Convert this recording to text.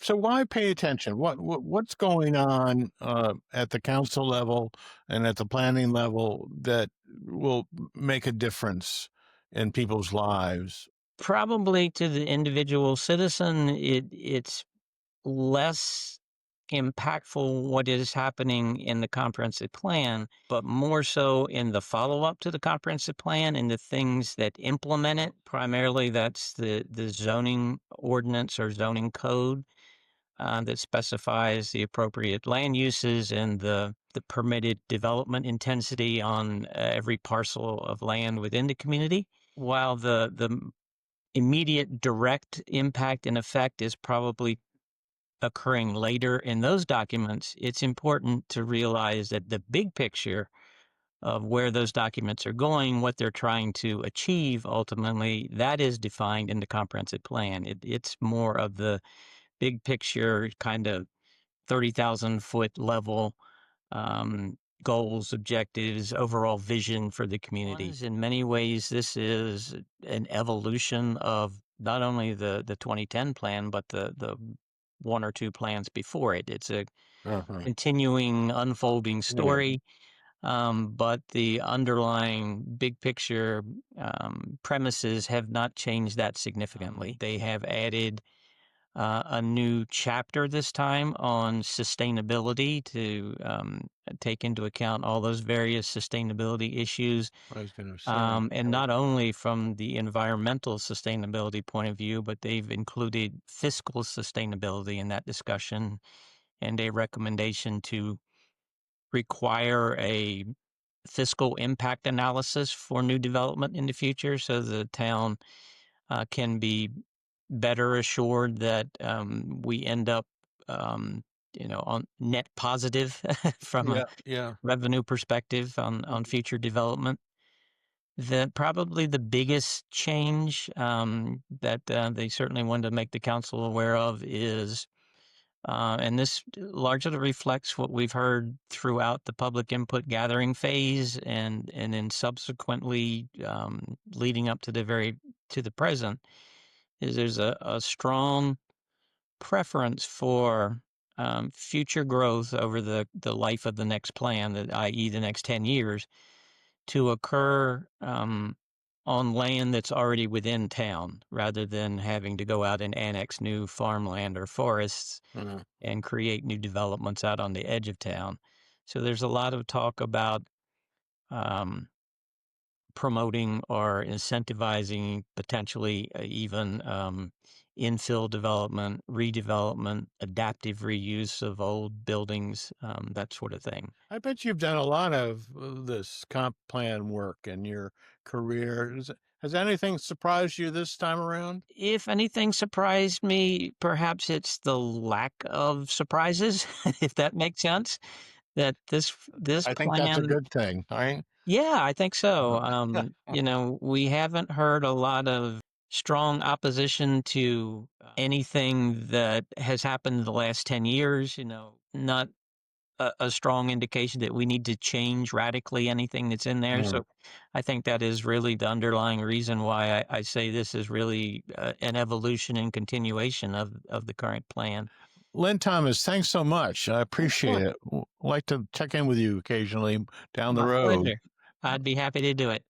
So why pay attention? What's going on at the council level and at the planning level that will make a difference in people's lives? Probably to the individual citizen, it's less impactful what is happening in the comprehensive plan, but more so in the follow-up to the comprehensive plan and the things that implement it. Primarily, that's the zoning ordinance or zoning code that specifies the appropriate land uses and the permitted development intensity on every parcel of land within the community. While the immediate direct impact and effect is probably occurring later in those documents, it's important to realize that the big picture of where those documents are going, what they're trying to achieve ultimately, that is defined in the comprehensive plan. It's more of the big picture, kind of 30,000 foot level goals, objectives, overall vision for the community. In many ways, this is an evolution of not only the 2010 plan, but the one or two plans before it. It's a Uh-huh. continuing, unfolding Yeah. story, but the underlying big picture premises have not changed that significantly. They have added a new chapter this time on sustainability to take into account all those various sustainability issues. I was going to say. And not only from the environmental sustainability point of view, but they've included fiscal sustainability in that discussion and a recommendation to require a fiscal impact analysis for new development in the future so the town can be better assured that we end up, on net positive from a Yeah, yeah. revenue perspective on future development. Probably the biggest change that they certainly wanted to make the council aware of is, and this largely reflects what we've heard throughout the public input gathering phase, and then subsequently leading up to the present, is there's a strong preference for future growth over the life of the next plan, i.e., the next 10 years, to occur on land that's already within town rather than having to go out and annex new farmland or forests Uh, and create new developments out on the edge of town. So there's a lot of talk about um, promoting or incentivizing potentially even infill development, redevelopment, adaptive reuse of old buildings, that sort of thing. I bet you've done a lot of this comp plan work in your career. Has anything surprised you this time around? If anything surprised me, perhaps it's the lack of surprises, if that makes sense. That this I think that's a plan, good thing, right? yeah, I think so. Uh, We haven't heard a lot of strong opposition to anything that has happened in the last 10 years, not a strong indication that we need to change radically anything that's in there. Mm. So I think that is really the underlying reason why I say this is really an evolution and continuation of the current plan. Lynn Thomas, thanks so much. I Oh, appreciate sure. it. Like to check in with you occasionally down the My road. pleasure. I'd be happy to do it.